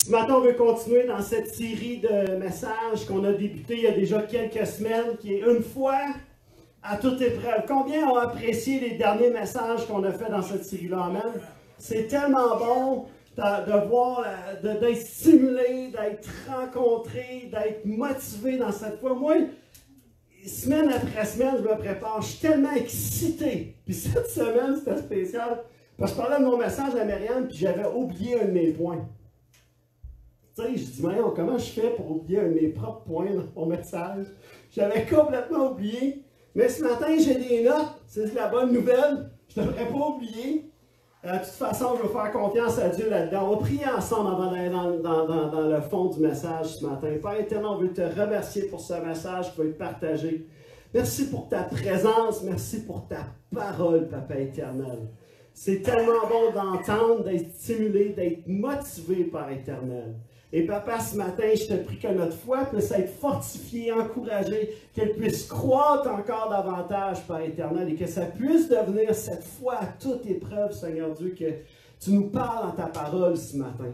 Ce matin, on veut continuer dans cette série de messages qu'on a débuté il y a déjà quelques semaines, qui est une fois à toute épreuve. Combien ont apprécié les derniers messages qu'on a fait dans cette série-là? Amen. C'est tellement bon de voir, d'être stimulé, d'être rencontré, d'être motivé dans cette foi. Moi, semaine après semaine, je me prépare. Je suis tellement excité. Puis cette semaine, c'était spécial. Parce que je parlais de mon message à Myriam, puis j'avais oublié un de mes points. Tu sais, je dis, Marion, comment je fais pour oublier un de mes propres points dans mon message? J'avais complètement oublié. Mais ce matin, j'ai des notes. C'est la bonne nouvelle. Je ne devrais pas oublier. De toute façon, je vais faire confiance à Dieu là-dedans. On va prier ensemble avant d'aller dans le fond du message ce matin. Père éternel, on veut te remercier pour ce message qui va être partagé. Merci pour ta présence. Merci pour ta parole, Papa éternel. C'est tellement bon d'entendre, d'être stimulé, d'être motivé par éternel. Et Papa, ce matin, je te prie que notre foi puisse être fortifiée, encouragée, qu'elle puisse croître encore davantage, Père éternel, et que ça puisse devenir cette foi à toute épreuve, Seigneur Dieu, que tu nous parles dans ta parole ce matin.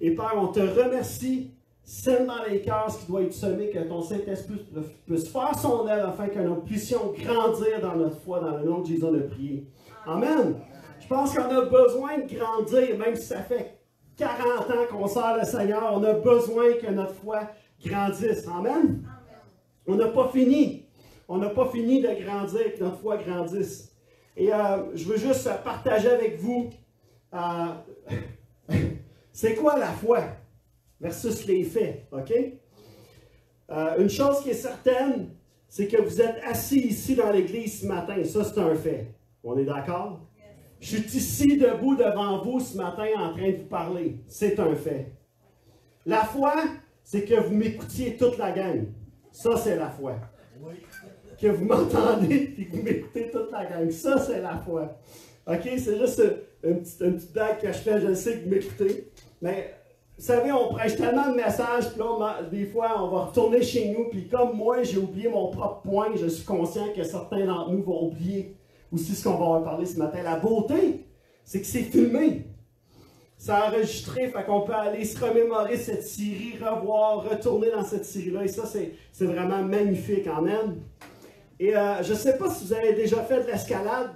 Et Père, on te remercie, sème dans les cœurs ce qui doit être semé, que ton Saint-Esprit puisse faire son œuvre afin que nous puissions grandir dans notre foi, dans le nom de Jésus, on a prié. Amen. Je pense qu'on a besoin de grandir, même si ça fait 40 ans qu'on sert le Seigneur, on a besoin que notre foi grandisse. Amen? Amen. On n'a pas fini. On n'a pas fini de grandir, que notre foi grandisse. Et je veux juste partager avec vous, c'est quoi la foi versus les faits, ok? Une chose qui est certaine, c'est que vous êtes assis ici dans l'église ce matin. Ça, c'est un fait. On est d'accord? Je suis ici debout devant vous ce matin en train de vous parler. C'est un fait. La foi, c'est que vous m'écoutiez toute la gang. Ça, c'est la foi. Que vous m'entendez et que vous m'écoutez toute la gang. Ça, c'est la foi. OK? C'est juste une petite blague que je fais. Je sais que vous m'écoutez. Mais, vous savez, on prêche tellement de messages. Puis là, des fois, on va retourner chez nous. Puis comme moi, j'ai oublié mon propre point, je suis conscient que certains d'entre nous vont oublier aussi ce qu'on va en parler ce matin. La beauté, c'est que c'est filmé. C'est enregistré, fait qu'on peut aller se remémorer cette série, revoir, retourner dans cette série-là. Et ça, c'est vraiment magnifique. Amen. Et je ne sais pas si vous avez déjà fait de l'escalade.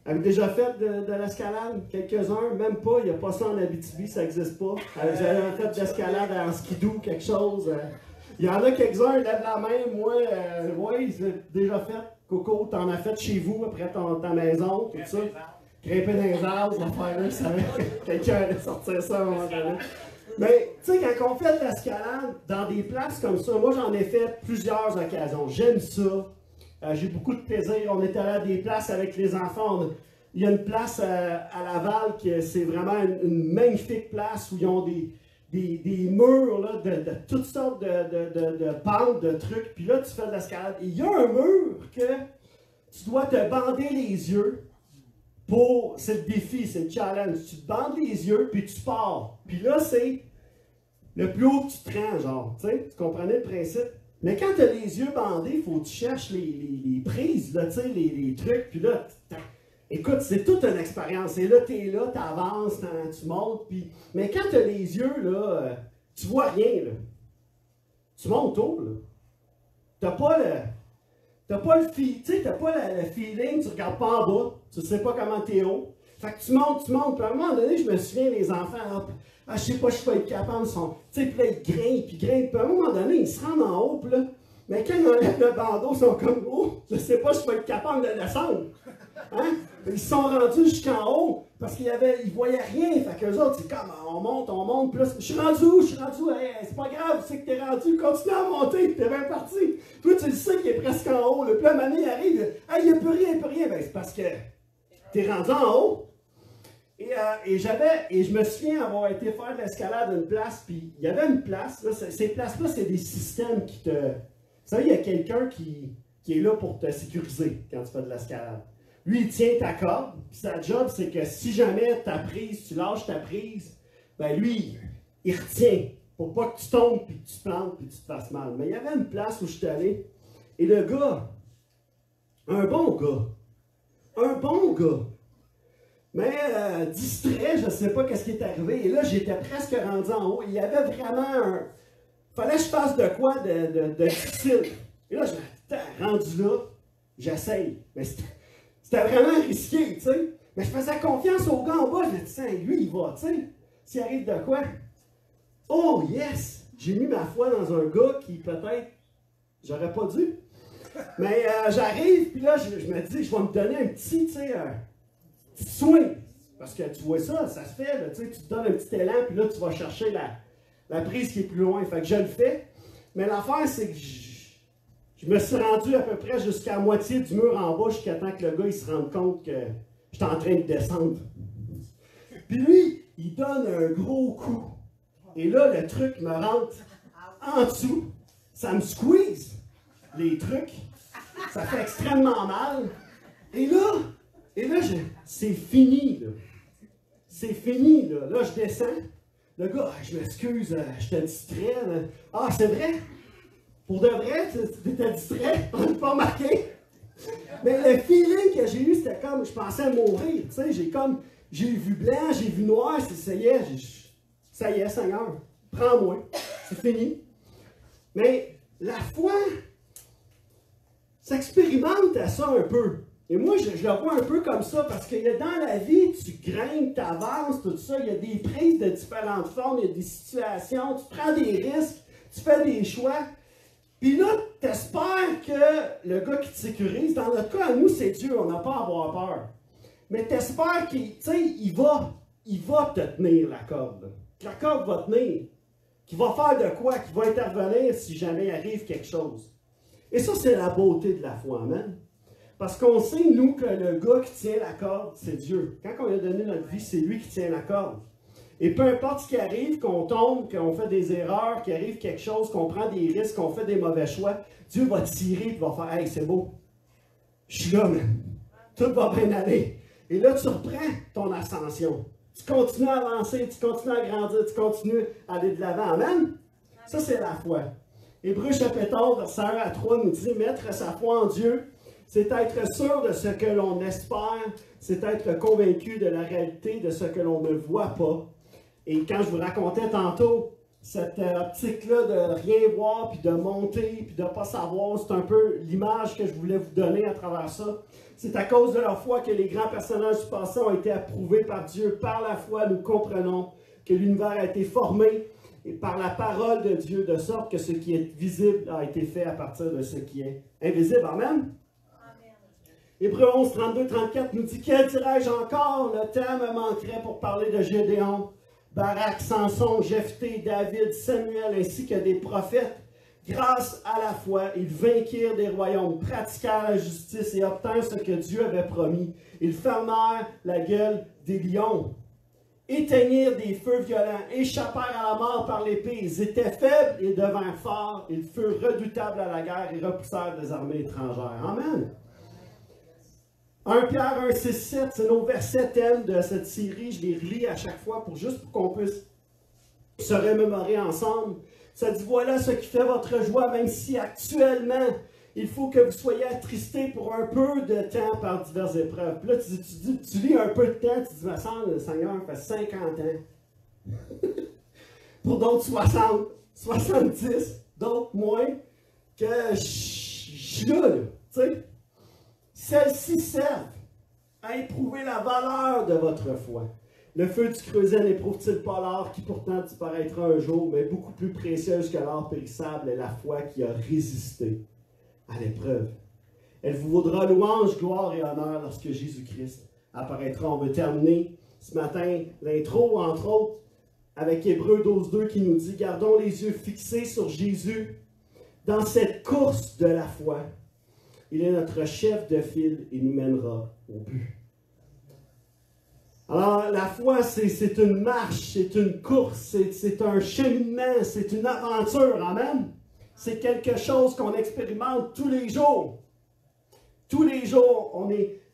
Avez-vous déjà fait de l'escalade? Quelques-uns? Même pas. Il n'y a pas ça en Abitibi, ça n'existe pas. Vous avez fait de l'escalade en skidoo, quelque chose? Il y en a quelques-uns, lève la main. Moi, oui, j'ai déjà fait. Coco, t'en as fait chez vous, après ta maison, tout ça. Grimper dans les arbres, l'affaire-là, je savais que quelqu'un allait sortir ça à un moment donné. Mais, tu sais, quand on fait de l'escalade dans des places comme ça, moi, j'en ai fait plusieurs occasions. J'aime ça. J'ai beaucoup de plaisir. On est allé à des places avec les enfants. Il y a une place à Laval qui c'est vraiment une magnifique place où ils ont des murs là, de toutes sortes de pentes, de trucs. Puis là, tu fais de l'escalade. Il y a un mur que tu dois te bander les yeux pour... C'est le défi, c'est le challenge. Tu te bandes les yeux, puis tu pars. Puis là, c'est le plus haut que tu te rends, genre. Tu comprenais le principe? Mais quand tu as les yeux bandés, il faut que tu cherches les prises, là, les trucs. Puis là, écoute, c'est toute une expérience. Et là, tu es là, tu avances, tu montes. Mais quand tu as les yeux, là, tu vois rien. Là. Tu montes haut. Tu n'as pas le feeling, tu ne regardes pas en bas. Tu ne sais pas comment tu es haut. Fait que tu montes. Puis à un moment donné, je me souviens, les enfants, je sais pas, je suis pas être capable. Puis là, ils grimpent. Puis à un moment donné, ils se rendent en haut. Puis là, mais quand ils enlèvent le bandeau, ils sont comme, oh, je sais pas, je suis pas être capable de descendre. Hein? Ils se sont rendus jusqu'en haut parce qu'ils voyaient rien. Fait qu'eux autres, c'est comme on monte, puis là, je suis rendu où? Hey, c'est pas grave, tu sais que t'es rendu, continue à monter, t'es bien parti. Toi, tu le sais qu'il est presque en haut. Puis là, Mané arrive, hey, il n'y a plus rien. Ben, c'est parce que t'es rendu en haut. Et je me souviens avoir été faire de l'escalade à une place, puis il y avait une place, là, ces places-là, c'est des systèmes qui te. Vous savez, il y a quelqu'un qui est là pour te sécuriser quand tu fais de l'escalade. Lui, il tient ta corde, puis sa job, c'est que si jamais tu lâches ta prise, ben lui, il retient pour pas que tu tombes, puis que tu te plantes, puis que tu te fasses mal. Mais il y avait une place où je suis allé, et le gars, un bon gars, Mais distrait, je ne sais pas qu'est-ce qui est arrivé. Et là, j'étais presque rendu en haut. Il y avait vraiment un... Il fallait que je fasse de quoi de difficile. Et là, je me dis, rendu là, j'essaye. Mais c'était vraiment risqué, tu sais. Mais je faisais confiance au gars en bas. Je me disais, lui, il va, tu sais. S'il arrive de quoi? Oh, yes! J'ai mis ma foi dans un gars qui, peut-être, j'aurais pas dû. Mais j'arrive, puis là, je me dis, je vais me donner un petit, tu sais, petit swing. Parce que tu vois ça, ça se fait, là, tu sais, tu te donnes un petit élan, puis là, tu vas chercher la prise qui est plus loin. Fait que je le fais. Mais l'affaire, c'est que je me suis rendu à peu près jusqu'à la moitié du mur en bas, jusqu'à temps que le gars, il se rende compte que j'étais en train de descendre. Puis lui, il donne un gros coup. Et là, le truc me rentre en dessous. Ça me squeeze, les trucs. Ça fait extrêmement mal. Et là c'est fini, là. C'est fini, là. Là, je descends. Le gars, je m'excuse, je te distrais. Là. Ah, c'est vrai? Pour de vrai, tu étais distrait? On n'a pas remarqué? Mais le feeling que j'ai eu, c'était comme, je pensais mourir. Tu sais, j'ai vu blanc, j'ai vu noir, ça y est, Seigneur, prends-moi. C'est fini. Mais la foi s'expérimente à ça un peu. Et moi, je le vois un peu comme ça, parce que dans la vie, tu grimpes, tu avances, tout ça, il y a des prises de différentes formes, il y a des situations, tu prends des risques, tu fais des choix. Puis là, tu espères que le gars qui te sécurise, dans notre cas, à nous, c'est Dieu, on n'a pas à avoir peur. Mais tu espères qu'il va te tenir la corde. Que la corde va tenir. Qu'il va faire de quoi? Qu'il va intervenir si jamais il arrive quelque chose. Et ça, c'est la beauté de la foi, amen. Parce qu'on sait, nous, que le gars qui tient la corde, c'est Dieu. Quand on lui a donné notre vie, c'est lui qui tient la corde. Et peu importe ce qui arrive, qu'on tombe, qu'on fait des erreurs, qu'il arrive quelque chose, qu'on prend des risques, qu'on fait des mauvais choix, Dieu va tirer et va faire « Hey, c'est beau. Je suis là, man. Tout va bien aller. » Et là, tu reprends ton ascension. Tu continues à avancer, tu continues à grandir, tu continues à aller de l'avant. Amen? Ça, c'est la foi. Hébreux chapitre 11, verset 1 à 3 nous dit « Mettre sa foi en Dieu, c'est être sûr de ce que l'on espère, c'est être convaincu de la réalité de ce que l'on ne voit pas. » Et quand je vous racontais tantôt cette optique-là de rien voir, puis de monter, puis de ne pas savoir, c'est un peu l'image que je voulais vous donner à travers ça. C'est à cause de leur foi que les grands personnages du passé ont été approuvés par Dieu. Par la foi, nous comprenons que l'univers a été formé et par la parole de Dieu, de sorte que ce qui est visible a été fait à partir de ce qui est invisible. Amen? Hébreux 11, 32, 34 nous dit « Que dirais-je encore? Le temps me manquerait pour parler de Gédéon, Barak, Samson, Jephthé, David, Samuel, ainsi que des prophètes. Grâce à la foi, ils vainquirent des royaumes, pratiquèrent la justice et obtinrent ce que Dieu avait promis. Ils fermèrent la gueule des lions, éteignirent des feux violents, échappèrent à la mort par l'épée. Ils étaient faibles et devinrent forts. Ils furent redoutables à la guerre et repoussèrent des armées étrangères. » Amen. 1 Pierre 1, 6, 7, c'est nos versets thèmes de cette série. Je les relis à chaque fois pour qu'on puisse se remémorer ensemble. Ça dit, voilà ce qui fait votre joie, même si actuellement, il faut que vous soyez attristés pour un peu de temps par diverses épreuves. Puis là, tu lis un peu de temps, tu dis, me semble, le Seigneur fait 50 ans. Pour d'autres, 60, 70, d'autres moins, que je suis là, tu sais. Celles-ci servent à éprouver la valeur de votre foi. Le feu du creuset n'éprouve-t-il pas l'or qui pourtant disparaîtra un jour, mais beaucoup plus précieuse que l'or périssable est la foi qui a résisté à l'épreuve. Elle vous vaudra louange, gloire et honneur lorsque Jésus-Christ apparaîtra. On veut terminer ce matin l'intro, entre autres, avec Hébreux 12.2 qui nous dit « Gardons les yeux fixés sur Jésus dans cette course de la foi. Il est notre chef de file et nous mènera au but. » Alors, la foi, c'est une marche, c'est une course, c'est un cheminement, c'est une aventure, amen? C'est quelque chose qu'on expérimente tous les jours. Tous les jours,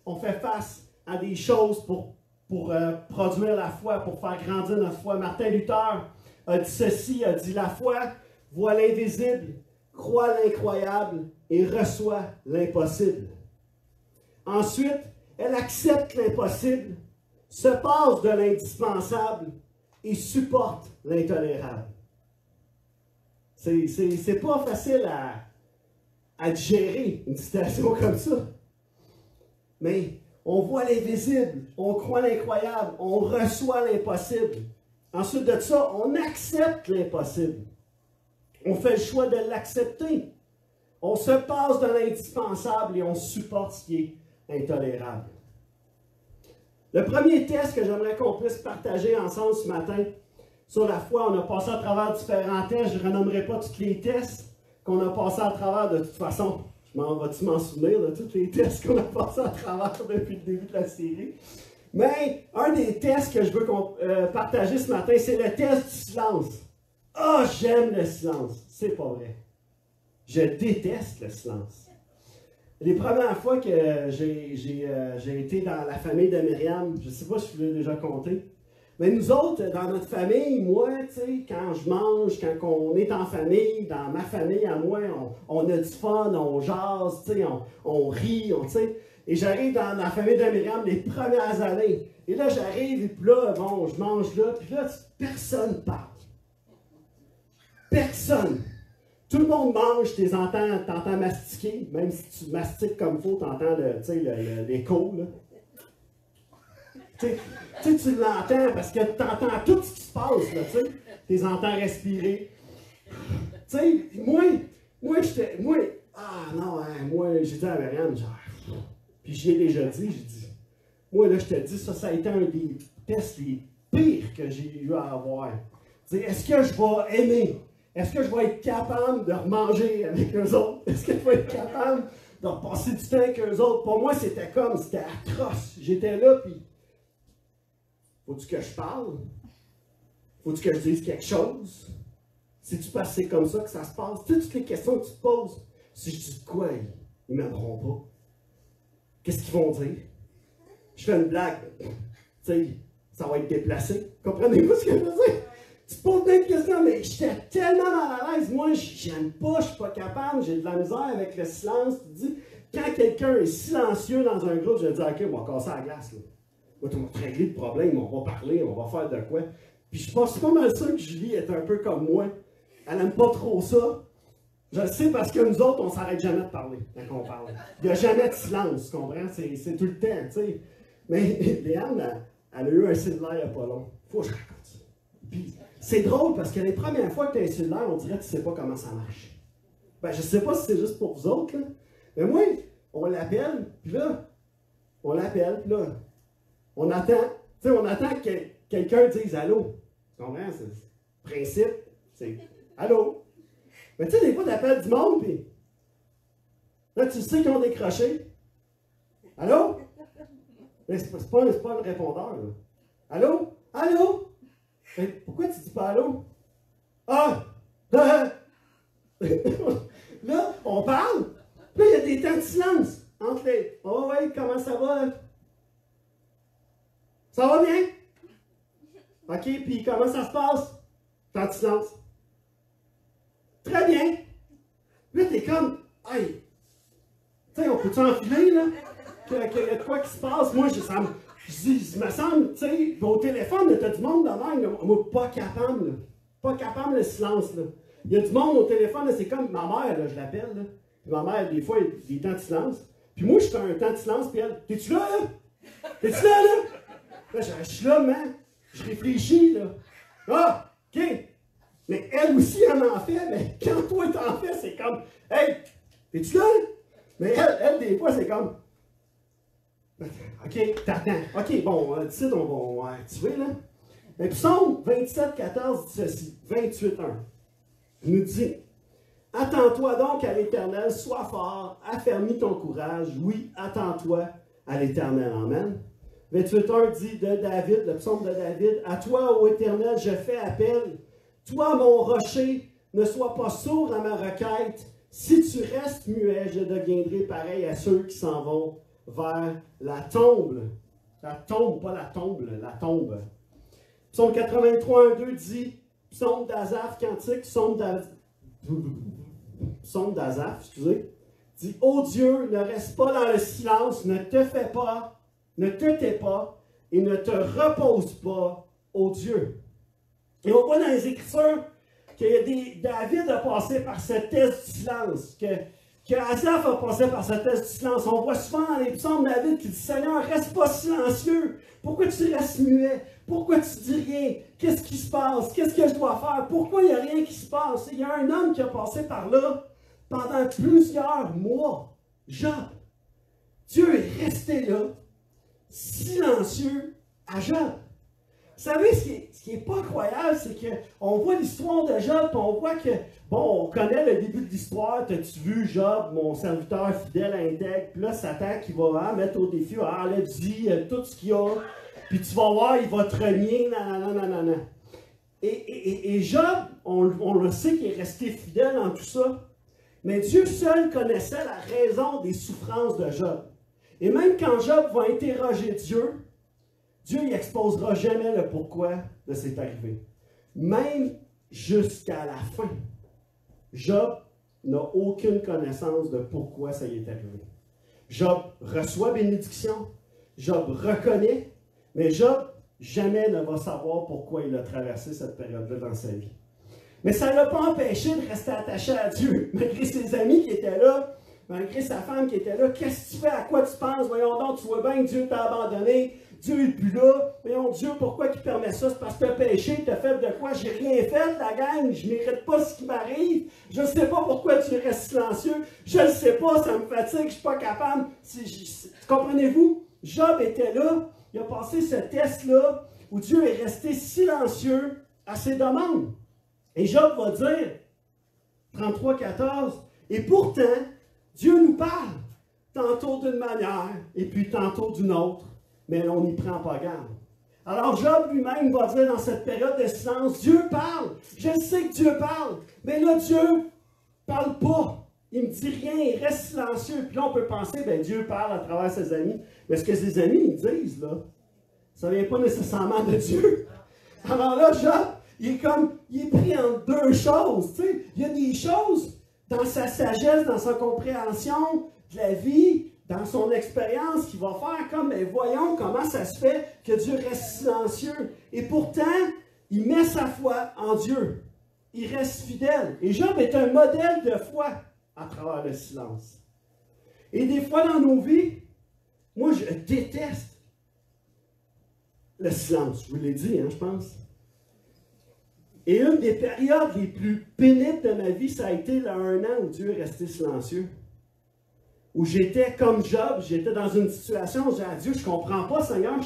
on fait face à des choses pour produire la foi, pour faire grandir notre foi. Martin Luther a dit ceci, a dit « La foi voit l'invisible, croit l'incroyable et reçoit l'impossible. » Ensuite, elle accepte l'impossible se passe de l'indispensable et supporte l'intolérable. C'est pas facile à digérer une situation comme ça. Mais on voit l'invisible, on croit l'incroyable, on reçoit l'impossible. Ensuite de ça, on accepte l'impossible. On fait le choix de l'accepter. On se passe de l'indispensable et on supporte ce qui est intolérable. Le premier test que j'aimerais qu'on puisse partager ensemble ce matin, sur la foi, on a passé à travers différents tests. Je ne renommerai pas tous les tests qu'on a passés à travers de toute façon. Vas-tu m'en souvenir de tous les tests qu'on a passés à travers depuis le début de la série? Mais un des tests que je veux partager ce matin, c'est le test du silence. Ah, j'aime le silence. C'est pas vrai. Je déteste le silence. Les premières fois que j'ai été dans la famille de Myriam, je ne sais pas si je vous l'ai déjà compté, mais nous autres, dans notre famille, moi, tu sais, quand je mange, quand on est en famille, dans ma famille à moi, on a du fun, on jase, tu sais, on rit, tu sais. Et j'arrive dans la famille de Myriam les premières années. Et là, j'arrive, et puis là, bon, je mange là, puis là, personne parle. Personne. Tout le monde mange, tu t'entends mastiquer, même si tu mastiques comme il faut, tu entends l'écho. Tu l'entends parce que tu entends tout ce qui se passe, là, tu les entends respirer. Tu sais, moi, j'ai dit à Myriam, genre, puis j'y ai déjà dit, j'ai dit, moi, là, je te dis, ça a été un des tests les pires que j'ai eu à avoir. Est-ce que je vais aimer? Est-ce que je vais être capable de remanger avec eux autres? Est-ce que je vais être capable de repasser du temps avec eux autres? Pour moi, c'était atroce. J'étais là, puis faut-tu que je parle? Faut-tu que je dise quelque chose? C'est-tu passé comme ça que ça se passe? Toutes les questions que tu te poses. Si je dis de quoi, ils ne m'aimeront pas. Qu'est-ce qu'ils vont dire? Je fais une blague. Tu sais, ça va être déplacé. Comprenez-vous ce que je veux dire? Tu te poses plein de questions, mais j'étais tellement mal à l'aise. Moi, j'aime pas, je suis pas capable, j'ai de la misère avec le silence. Tu te dis, quand quelqu'un est silencieux dans un groupe, je vais dire, OK, on va casser la glace. Là. On va régler le problème, on va parler, on va faire de quoi. Puis je pense pas mal sûr que Julie est un peu comme moi. Elle n'aime pas trop ça. Je le sais parce que nous autres, on s'arrête jamais de parler quand on parle. Il n'y a jamais de silence, tu comprends? C'est tout le temps, tu sais. Mais Léane, elle a eu un cellulaire il n'y a pas long. Faut que je raconte ça. Puis c'est drôle parce que les premières fois que tu as un cellulaire, on dirait que tu ne sais pas comment ça marche. Ben, je ne sais pas si c'est juste pour vous autres, là. Mais moi, on l'appelle, puis là, on attend, tu sais, on attend que quelqu'un dise allô. Tu comprends? C'est le principe, c'est allô. Mais tu sais, des fois, tu appelles du monde, puis là, tu sais qu'ils ont décroché. Allô? Mais c'est pas le répondeur, là. Allô? Allô? Mais pourquoi tu dis pas allô? Ah! Là, on parle. Là, il y a des temps de silence entre les. Oh, ouais, comment ça va? Ça va bien? OK, puis comment ça se passe? Temps de silence. Très bien. Là, t'es comme, hey, tu sais, on peut-tu enfiler, là? Qu'il y a de quoi qui se passe? Moi, je me semble, tu sais, au téléphone, t'as du monde de même, moi, pas capable, là. Pas capable, le silence, là. Il y a du monde au téléphone, là, c'est comme ma mère, là, je l'appelle, là. Puis ma mère, des fois, il y a des temps de silence. Puis moi, je fais un temps de silence, puis elle, t'es-tu là, là? T'es-tu là, là? Là, je suis là, man. Je réfléchis, là. Ah, OK. Mais elle aussi, elle en fait, mais quand toi, t'en fais, c'est comme, hey, t'es-tu là? Mais elle, des fois, c'est comme, OK, t'attends. OK, bon, d'ici, on va activer, là. Mais Psaume 27, 14 dit ceci, 28, 1. Il nous dit, attends-toi donc à l'Éternel, sois fort, affermis ton courage. Oui, attends-toi à l'Éternel. Amen. 28.1 dit de David, le psaume de David, à toi, ô Éternel, je fais appel. Toi, mon rocher, ne sois pas sourd à ma requête. Si tu restes muet, je deviendrai pareil à ceux qui s'en vont vers la tombe. La tombe, pas la tombe, la tombe. Psaume 83.1.2 dit, psaume d'Asaph, cantique, psaume d'Asaph, excusez, dit, ô Dieu, ne reste pas dans le silence, ne te tais pas, et ne te repose pas, ô Dieu. Et on voit dans les Écritures que David a passé par ce test du silence, que Asaph a passé par ce test du silence. On voit souvent dans les psaumes David qui dit « Seigneur, reste pas silencieux. Pourquoi tu restes muet? Pourquoi tu dis rien? Qu'est-ce qui se passe? Qu'est-ce que je dois faire? Pourquoi il n'y a rien qui se passe? » Il y a un homme qui a passé par là pendant plusieurs mois. Job. Dieu est resté là, silencieux à Job. Vous savez, ce qui n'est pas incroyable, c'est qu'on voit l'histoire de Job, on voit que, bon, on connaît le début de l'histoire. T'as-tu vu Job, mon serviteur fidèle, intègre? Puis là, Satan qui va mettre au défi, enlève-y tout ce qu'il y a, puis tu vas voir, il va te renier, nanana. Et Job, on le sait qu'il est resté fidèle dans tout ça, mais Dieu seul connaissait la raison des souffrances de Job. Et même quand Job va interroger Dieu n'exposera jamais le pourquoi de cet arrivé. Même jusqu'à la fin, Job n'a aucune connaissance de pourquoi ça y est arrivé. Job reçoit bénédiction, Job reconnaît, mais Job jamais ne va savoir pourquoi il a traversé cette période-là dans sa vie. Mais ça ne l'a pas empêché de rester attaché à Dieu, malgré ses amis qui étaient là, malgré sa femme qui était là. Qu'est-ce que tu fais? À quoi tu penses? Voyons donc, tu vois bien que Dieu t'a abandonné. Dieu n'est plus là. Voyons, Dieu, pourquoi il permet ça? C'est parce que tu as péché, tu as fait de quoi? J'ai rien fait, la gang. Je ne mérite pas ce qui m'arrive. Je ne sais pas pourquoi tu restes silencieux. Je ne sais pas, ça me fatigue, je ne suis pas capable. Comprenez-vous? Job était là. Il a passé ce test-là où Dieu est resté silencieux à ses demandes. Et Job va dire, 33-14, et pourtant, Dieu nous parle, tantôt d'une manière, et puis tantôt d'une autre, mais on n'y prend pas garde. Alors Job lui-même va dire dans cette période de silence, Dieu parle, je sais que Dieu parle, mais là Dieu ne parle pas, il ne me dit rien, il reste silencieux. Puis là on peut penser, bien Dieu parle à travers ses amis, mais ce que ses amis ils disent, là, ça ne vient pas nécessairement de Dieu. Alors là, Job, il est pris en deux choses, tu sais. Il y a des choses dans sa sagesse, dans sa compréhension de la vie, dans son expérience, qui va faire comme, mais voyons comment ça se fait que Dieu reste silencieux. Et pourtant, il met sa foi en Dieu. Il reste fidèle. Et Job est un modèle de foi à travers le silence. Et des fois dans nos vies, moi je déteste le silence. Je vous l'ai dit, je pense. Et une des périodes les plus pénibles de ma vie, ça a été là, 1 an où Dieu est resté silencieux. Où j'étais comme Job, j'étais dans une situation où j'ai dit à Dieu, je ne comprends pas, Seigneur,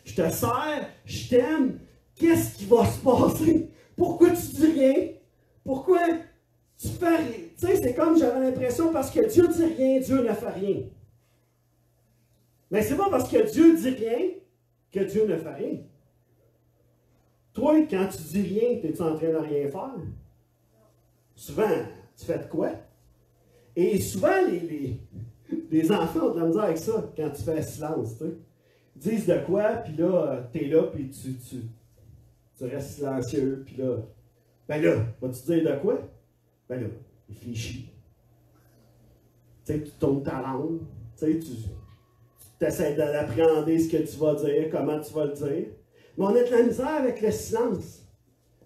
je te sers, je t'aime. Qu'est-ce qui va se passer? Pourquoi tu dis rien? Pourquoi tu fais rien? Tu sais, c'est comme j'avais l'impression, parce que Dieu dit rien, Dieu ne fait rien. Mais c'est pas parce que Dieu dit rien que Dieu ne fait rien. Toi, quand tu dis rien, es-tu en train de rien faire? Souvent, tu fais de quoi? Et souvent, les enfants ont de la misère avec ça, quand tu fais silence, tu sais. Ils disent de quoi, puis là, tu es là, puis tu restes silencieux, puis là, ben là, vas-tu dire de quoi? Ben là, réfléchis. Tu sais, tu tournes ta langue, tu sais, tu essaies d'appréhender ce que tu vas dire, comment tu vas le dire. Mais on a de la misère avec le silence.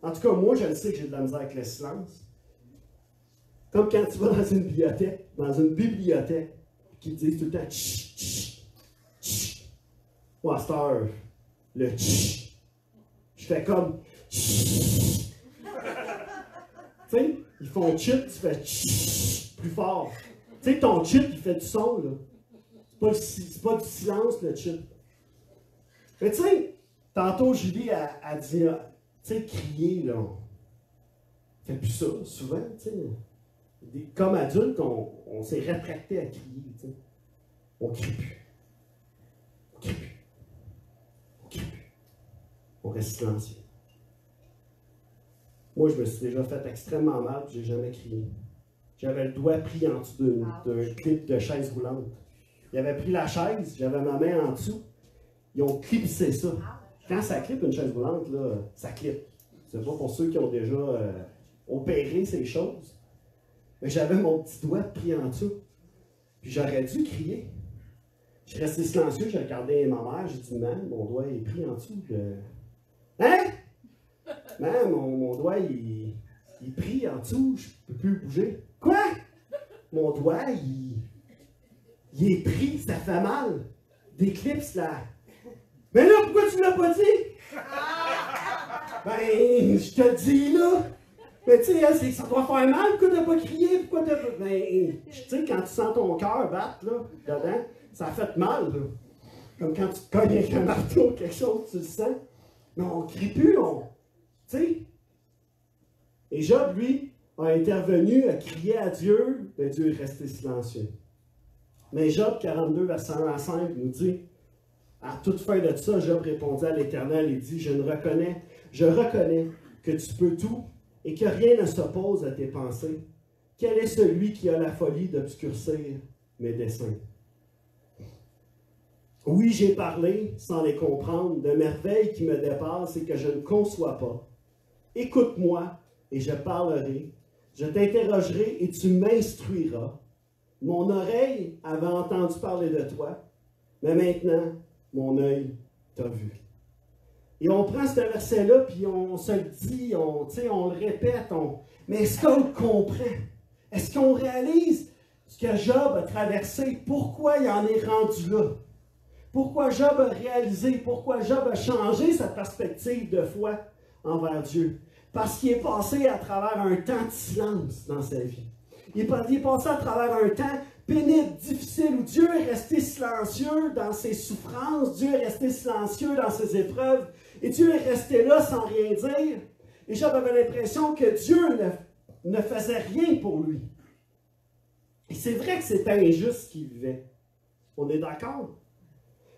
En tout cas, moi, je le sais que j'ai de la misère avec le silence. Comme quand tu vas dans une bibliothèque, qui te disent tout le temps chut, chut, chut. Moi, à cette heure, le chut, je fais comme chut. Tu sais, ils font chut, tu fais chut, plus fort. Tu sais, ton chut, il fait du son, là. C'est pas du silence, le chut. Mais tu sais, tantôt, Julie a dit, tu sais, crier, là. On fait plus ça, souvent, tu sais. Comme adulte, on s'est rétracté à crier, tu sais. On ne crie plus. On ne crie plus. On ne crie plus. On reste silencieux. Moi, je me suis déjà fait extrêmement mal, je n'ai jamais crié. J'avais le doigt pris en dessous d'un clip de chaise roulante. Ils avaient pris la chaise, j'avais ma main en dessous. Ils ont clipsé ça. Quand ça clip une chaise roulante, là, ça clip. C'est pas pour ceux qui ont déjà opéré ces choses. Mais j'avais mon petit doigt pris en dessous. Puis j'aurais dû crier. Je suis resté silencieux, j'ai regardé ma mère, j'ai dit, man, mon doigt est pris en dessous de... Hein? Man, mon doigt, il est pris en dessous, je ne peux plus bouger. Quoi? Mon doigt, il est pris, ça fait mal. Des clips, là. Mais là, pourquoi tu ne l'as pas dit? Ben, je te le dis, là. Mais tu sais, ça doit faire mal, pourquoi t'as pas crié, pourquoi t'as pas... Ben, tu sais, quand tu sens ton cœur battre, là, dedans, ça fait mal, là. Comme quand tu te cognes avec un marteau ou quelque chose, tu le sens. Mais on ne crie plus, tu sais. Et Job, lui, a intervenu, a crié à Dieu, mais Dieu est resté silencieux. Mais Job 42, verset 1 à 5, nous dit, à toute fin de ça, Job répondit à l'Éternel et dit, je reconnais que tu peux tout et que rien ne s'oppose à tes pensées. Quel est celui qui a la folie d'obscurcir mes desseins? Oui, j'ai parlé, sans les comprendre, de merveilles qui me dépassent et que je ne conçois pas. Écoute-moi, et je parlerai. Je t'interrogerai, et tu m'instruiras. Mon oreille avait entendu parler de toi, mais maintenant, mon œil t'a vu. Et on prend ce verset-là, puis on se le dit, on le répète, mais est-ce qu'on le comprend? Est-ce qu'on réalise ce que Job a traversé? Pourquoi il en est rendu là? Pourquoi Job a réalisé, pourquoi Job a changé sa perspective de foi envers Dieu? Parce qu'il est passé à travers un temps de silence dans sa vie. Il est passé à travers un temps pénible, difficile, où Dieu est resté silencieux dans ses souffrances, Dieu est resté silencieux dans ses épreuves, et Dieu est resté là sans rien dire. Et Job avait l'impression que Dieu ne faisait rien pour lui. Et c'est vrai que c'était injuste ce qu'il vivait. On est d'accord?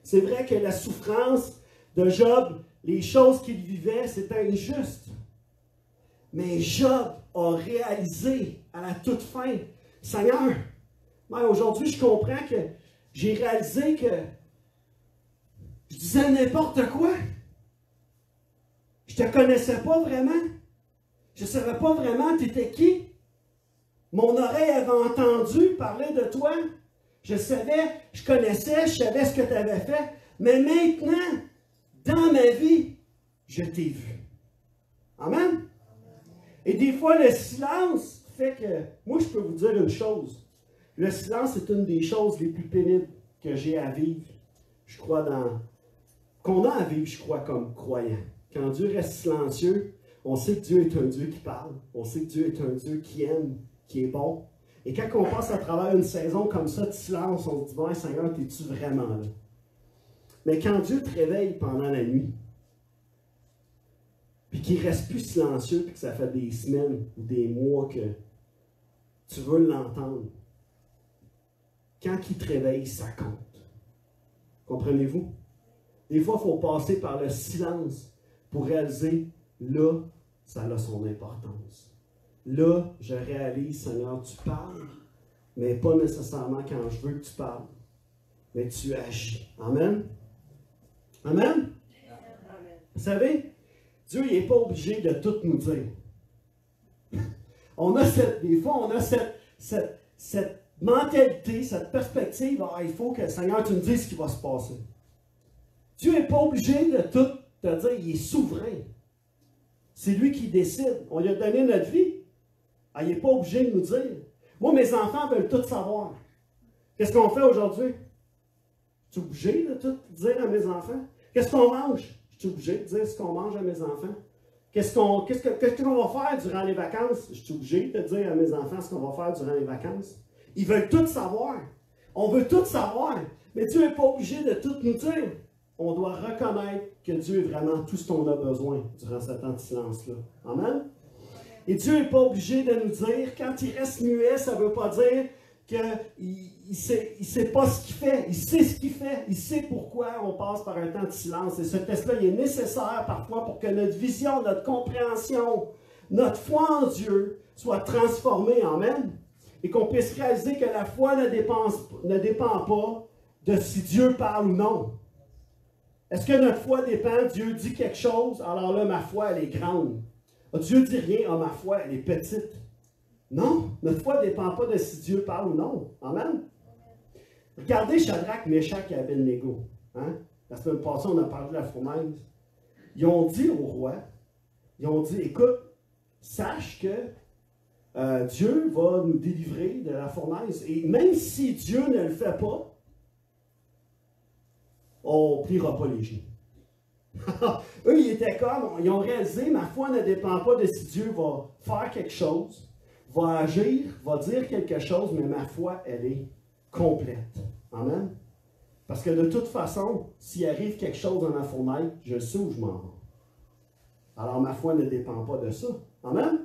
C'est vrai que la souffrance de Job, les choses qu'il vivait, c'était injuste. Mais Job a réalisé à la toute fin, Seigneur, aujourd'hui je comprends que j'ai réalisé que je disais n'importe quoi. Je ne te connaissais pas vraiment. Je ne savais pas vraiment tu étais qui. Mon oreille avait entendu parler de toi. Je savais, je connaissais, je savais ce que tu avais fait. Mais maintenant, dans ma vie, je t'ai vu. Amen? Et des fois, le silence fait que... Moi, je peux vous dire une chose. Le silence est une des choses les plus pénibles que j'ai à vivre. Je crois qu'on a à vivre, je crois, comme croyant. Quand Dieu reste silencieux, on sait que Dieu est un Dieu qui parle. On sait que Dieu est un Dieu qui aime, qui est bon. Et quand on passe à travers une saison comme ça de silence, on se dit, bon, Seigneur, es-tu vraiment là? Mais quand Dieu te réveille pendant la nuit, puis qu'il ne reste plus silencieux, puis que ça fait des semaines ou des mois que tu veux l'entendre, quand il te réveille, ça compte. Comprenez-vous? Des fois, il faut passer par le silence pour réaliser, là, ça a son importance. Là, je réalise, Seigneur, tu parles, mais pas nécessairement quand je veux que tu parles, mais tu agis. Amen? Amen? Vous savez, Dieu n'est pas obligé de tout nous dire. Des fois, on a cette mentalité, cette perspective, il faut que, Seigneur, tu me dises ce qui va se passer. Dieu n'est pas obligé de tout te dire, il est souverain. C'est lui qui décide. On lui a donné notre vie. Il n'est pas obligé de nous dire. Moi, mes enfants veulent tout savoir. Qu'est-ce qu'on fait aujourd'hui? Je suis obligé de tout dire à mes enfants. Qu'est-ce qu'on mange? Je suis obligé de dire ce qu'on mange à mes enfants. Qu'est-ce qu'on va faire durant les vacances? Je suis obligé de dire à mes enfants ce qu'on va faire durant les vacances. Ils veulent tout savoir. On veut tout savoir. Mais Dieu n'est pas obligé de tout nous dire. On doit reconnaître que Dieu est vraiment tout ce qu'on a besoin durant ce temps de silence-là. Amen? Et Dieu n'est pas obligé de nous dire, quand il reste muet, ça ne veut pas dire qu'il ne sait pas ce qu'il fait. Il sait ce qu'il fait. Il sait pourquoi on passe par un temps de silence. Et ce test-là, il est nécessaire parfois pour que notre vision, notre compréhension, notre foi en Dieu soit transformée. Amen? Et qu'on puisse réaliser que la foi ne dépend pas de si Dieu parle ou non. Est-ce que notre foi dépend? Dieu dit quelque chose, alors là, ma foi, elle est grande. Dieu dit rien, ma foi, elle est petite. Non, notre foi ne dépend pas de si Dieu parle ou non. Amen? Regardez Shadrach, Meshach et Abednego. Hein? La semaine passée, on a parlé de la fournaise. Ils ont dit au roi, ils ont dit, écoute, sache que Dieu va nous délivrer de la fournaise. Et même si Dieu ne le fait pas, on ne pliera pas les genoux. Eux, ils étaient comme, ils ont réalisé, ma foi ne dépend pas de si Dieu va faire quelque chose, va agir, va dire quelque chose, mais ma foi, elle est complète. Amen. Parce que de toute façon, s'il arrive quelque chose dans ma fournaise, je sais où je m'en vais. Alors ma foi ne dépend pas de ça. Amen.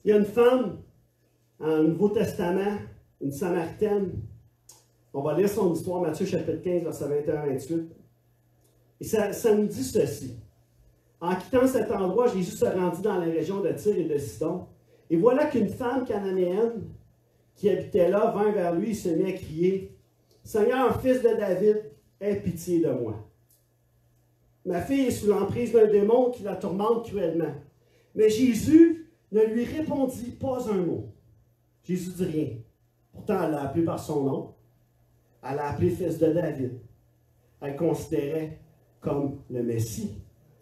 Il y a une femme, dans le Nouveau Testament, une Samaritaine. On va lire son histoire, Matthieu chapitre 15, verset 21-28. Et ça nous dit ceci. En quittant cet endroit, Jésus se rendit dans la région de Tyr et de Sidon. Et voilà qu'une femme cananéenne qui habitait là vint vers lui et se mit à crier, « Seigneur, fils de David, aie pitié de moi. Ma fille est sous l'emprise d'un démon qui la tourmente cruellement. » Mais Jésus ne lui répondit pas un mot. Jésus dit rien. Pourtant, elle l'a appelé par son nom. Elle l'a appelé fils de David. Elle considérait comme le Messie,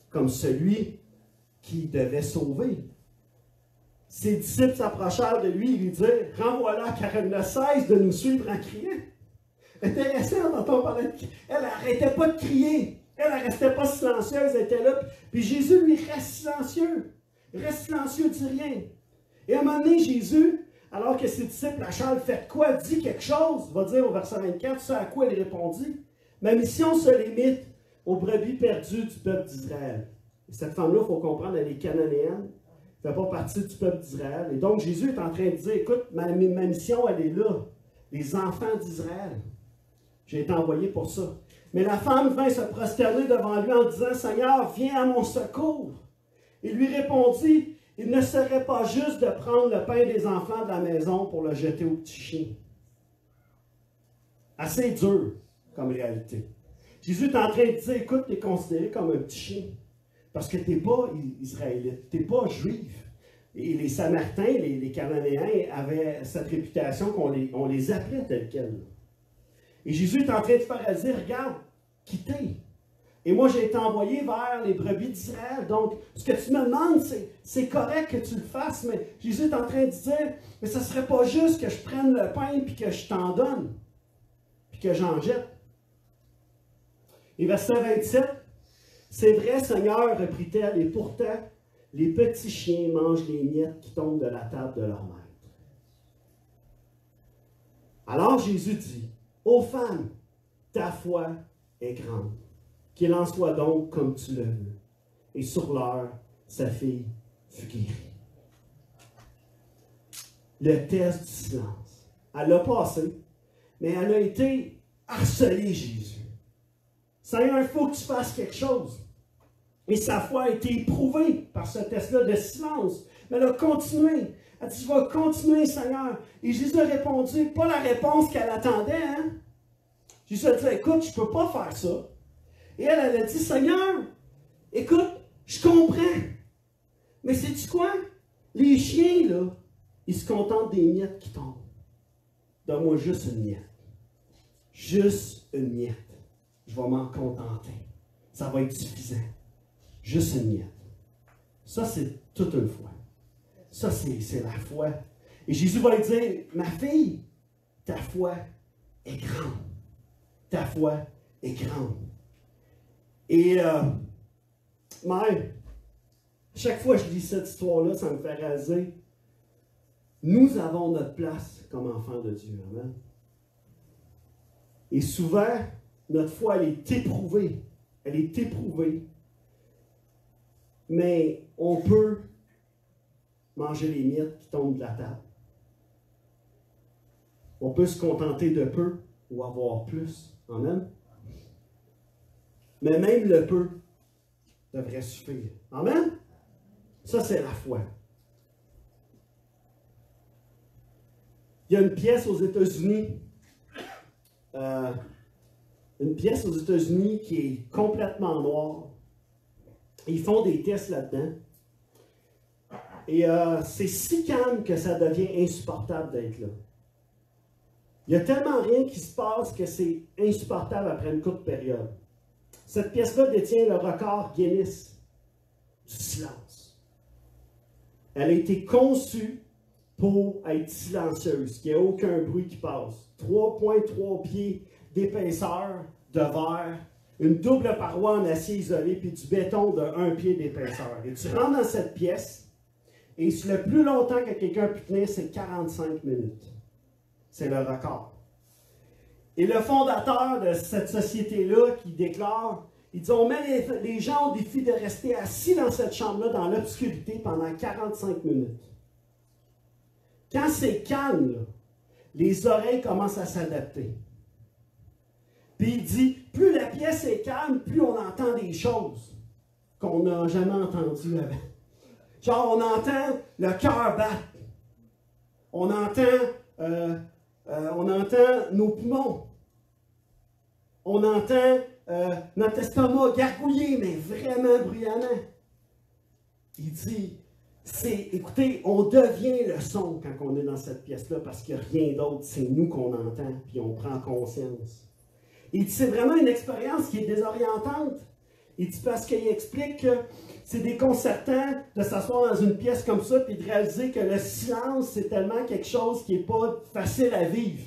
comme celui qui devait sauver. Ses disciples s'approchèrent de lui et lui dirent, « Renvoie-la, car elle ne cesse de nous suivre en criant. » Intéressant d'entendre parler de... Elle n'arrêtait pas de crier. Elle ne restait pas silencieuse, elle était là. Puis Jésus, lui, reste silencieux. Reste silencieux, dit rien. Et à un moment donné, Jésus, alors que ses disciples, la Charles, fait quoi? Dit quelque chose. Va dire au verset 24, ce à quoi elle répondit. Ma mission se limite aux brebis perdues du peuple d'Israël. Et cette femme-là, il faut comprendre, elle est cananéenne. Elle ne fait pas partie du peuple d'Israël. Et donc, Jésus est en train de dire, écoute, ma mission, elle est là. Les enfants d'Israël. J'ai été envoyé pour ça. Mais la femme vint se prosterner devant lui en disant, Seigneur, viens à mon secours. Il lui répondit, il ne serait pas juste de prendre le pain des enfants de la maison pour le jeter aux petits chiens. Assez dur comme réalité. Jésus est en train de dire, écoute, tu es considéré comme un petit chien. Parce que tu n'es pas israélite, tu n'es pas juif. Et les Samaritains, les Cananéens avaient cette réputation qu'on les appelait tels quels. Et Jésus est en train de faire dire, regarde, quittez. Et moi, j'ai été envoyé vers les brebis d'Israël. Donc, ce que tu me demandes, c'est correct que tu le fasses, mais Jésus est en train de dire, mais ce ne serait pas juste que je prenne le pain et que je t'en donne, puis que j'en jette. Et verset 27, c'est vrai, Seigneur, reprit-elle, et pourtant, les petits chiens mangent les miettes qui tombent de la table de leur maître. Alors Jésus dit, ô femme, ta foi est grande. Qu'il en soit donc comme tu le veux. Et sur l'heure, sa fille fut guérie. Le test du silence. Elle l'a passé, mais elle a été harcelée, Jésus. Seigneur, il faut que tu fasses quelque chose. Et sa foi a été éprouvée par ce test-là de silence. Mais elle a continué. Elle a dit, je vais continuer, Seigneur. Et Jésus a répondu, pas la réponse qu'elle attendait. Hein? Jésus a dit, écoute, je ne peux pas faire ça. Et elle a dit, Seigneur, écoute, je comprends. Mais sais-tu quoi? Les chiens, là, ils se contentent des miettes qui tombent. Donne-moi juste une miette. Juste une miette. Je vais m'en contenter. Ça va être suffisant. Juste une miette. Ça, c'est toute une foi. Ça, c'est la foi. Et Jésus va lui dire, ma fille, ta foi est grande. Ta foi est grande. Et même, chaque fois que je lis cette histoire-là, ça me fait réaliser, nous avons notre place comme enfants de Dieu. Amen. Et souvent, notre foi, elle est éprouvée. Elle est éprouvée. Mais on peut manger les miettes qui tombent de la table. On peut se contenter de peu ou avoir plus. Amen. Mais même le peu devrait suffire. Amen? Ça, c'est la foi. Il y a une pièce aux États-Unis, qui est complètement noire. Ils font des tests là-dedans. Et c'est si calme que ça devient insupportable d'être là. Il y a tellement rien qui se passe que c'est insupportable après une courte période. Cette pièce-là détient le record Guinness du silence. Elle a été conçue pour être silencieuse, qu'il n'y ait aucun bruit qui passe. 3,3 pieds d'épaisseur de verre, une double paroi en acier isolé, puis du béton de 1 pied d'épaisseur. Et tu rentres dans cette pièce, et le plus longtemps que quelqu'un peut tenir, c'est 45 minutes. C'est le record. Et le fondateur de cette société-là qui déclare, il dit, on met les gens au défi de rester assis dans cette chambre-là, dans l'obscurité, pendant 45 minutes. Quand c'est calme, là, les oreilles commencent à s'adapter. Puis il dit, plus la pièce est calme, plus on entend des choses qu'on n'a jamais entendues avant. Genre, on entend le cœur battre. On entend nos poumons. On entend notre estomac gargouiller, mais vraiment bruyamment. Il dit, écoutez, on devient le son quand on est dans cette pièce-là, parce qu'il n'y a rien d'autre, c'est nous qu'on entend, puis on prend conscience. Il dit, c'est vraiment une expérience qui est désorientante. Il dit, parce qu'il explique que c'est déconcertant de s'asseoir dans une pièce comme ça, puis de réaliser que le silence, c'est tellement quelque chose qui n'est pas facile à vivre.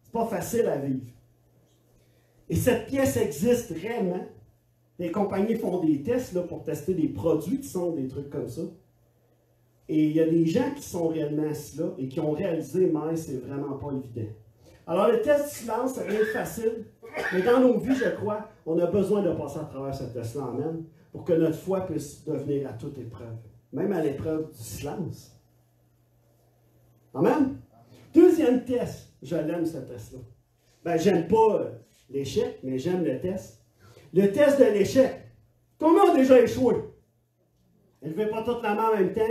C'est pas facile à vivre. Et cette pièce existe réellement. Les compagnies font des tests là, pour tester des produits de son, des trucs comme ça. Et il y a des gens qui sont réellement assis là et qui ont réalisé, mais c'est vraiment pas évident. Alors le test du silence, c'est rien de facile. Mais dans nos vies, je crois, on a besoin de passer à travers ce test-là en même pour que notre foi puisse devenir à toute épreuve. Même à l'épreuve du silence. Amen? Deuxième test. Je l'aime ce test-là. Ben, j'aime pas l'échec, mais j'aime le test. Le test de l'échec. Combien ont déjà échoué? Ne levez pas toute la main en même temps.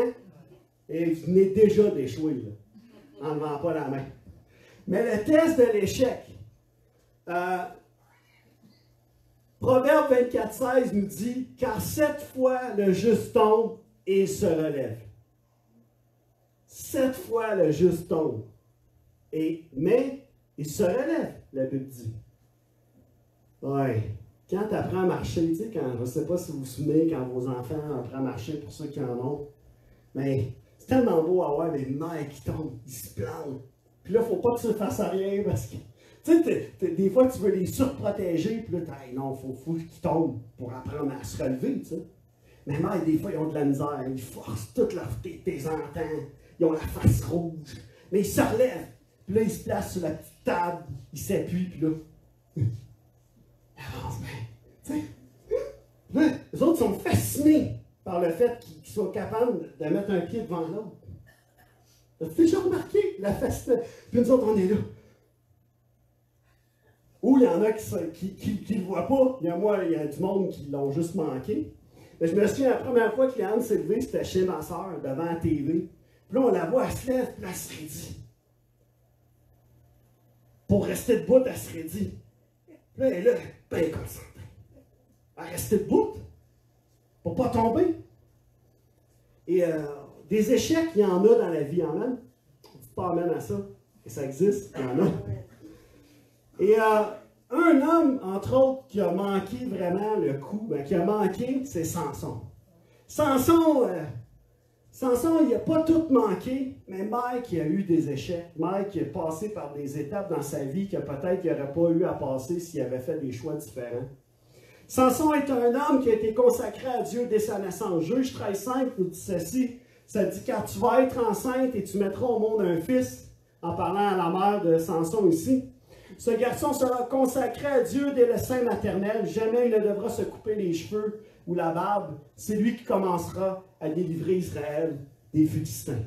Et vous venez déjà d'échouer, là, en ne levant pas la main. Mais le test de l'échec. Proverbe 24,16 nous dit, car 7 fois le juste tombe et se relève. 7 fois le juste tombe. Mais il se relève, la Bible dit. Ouais. Quand tu apprends à marcher, tu sais, je ne sais pas si vous vous souvenez, quand vos enfants apprennent à marcher, pour ceux qui en ont, mais c'est tellement beau à voir des nerfs qui tombent, ils se plantent. Puis là, il ne faut pas que tu fasses rien parce que, tu sais, des fois, tu veux les surprotéger, puis là, hey, non, il faut qu'ils tombent pour apprendre à se relever, tu sais. Mais même, des fois, ils ont de la misère, ils forcent toute leur tes entends, ils ont la face rouge, mais ils se relèvent. Puis là, ils se placent sur la petite table, ils s'appuient, puis là, avance, mais, tu sais, les autres sont fascinés par le fait qu'ils soient capables de mettre un pied devant l'autre. As-tu déjà remarqué la fascination? Puis nous autres, on est là. Ou il y en a qui ne le voient pas. Il y a du monde qui l'ont juste manqué. Mais je me souviens, la première fois que Léane s'est levée, c'était chez ma soeur, devant la TV. Puis là, on la voit, elle se lève, puis elle se raidit. Pour rester debout, elle se raidit. Puis là, elle est là, bien concentrée. Elle reste debout pour ne pas tomber. Et des échecs, il y en a dans la vie, amen. Dites pas amen à ça. Et ça existe, il y en a. Et un homme, entre autres, qui a manqué vraiment le coup, qui a manqué, c'est Samson. Samson, il n'a pas tout manqué, mais Mike, il a eu des échecs. Mike, il est passé par des étapes dans sa vie que peut-être qu'il n'aurait pas eu à passer s'il avait fait des choix différents. Samson est un homme qui a été consacré à Dieu dès sa naissance. Juge 13,5 nous dit ceci. Ça dit, car tu vas être enceinte et tu mettras au monde un fils, en parlant à la mère de Samson ici. Ce garçon sera consacré à Dieu dès le sein maternel. Jamais il ne devra se couper les cheveux ou la barbe. C'est lui qui commencera à délivrer Israël des Philistins.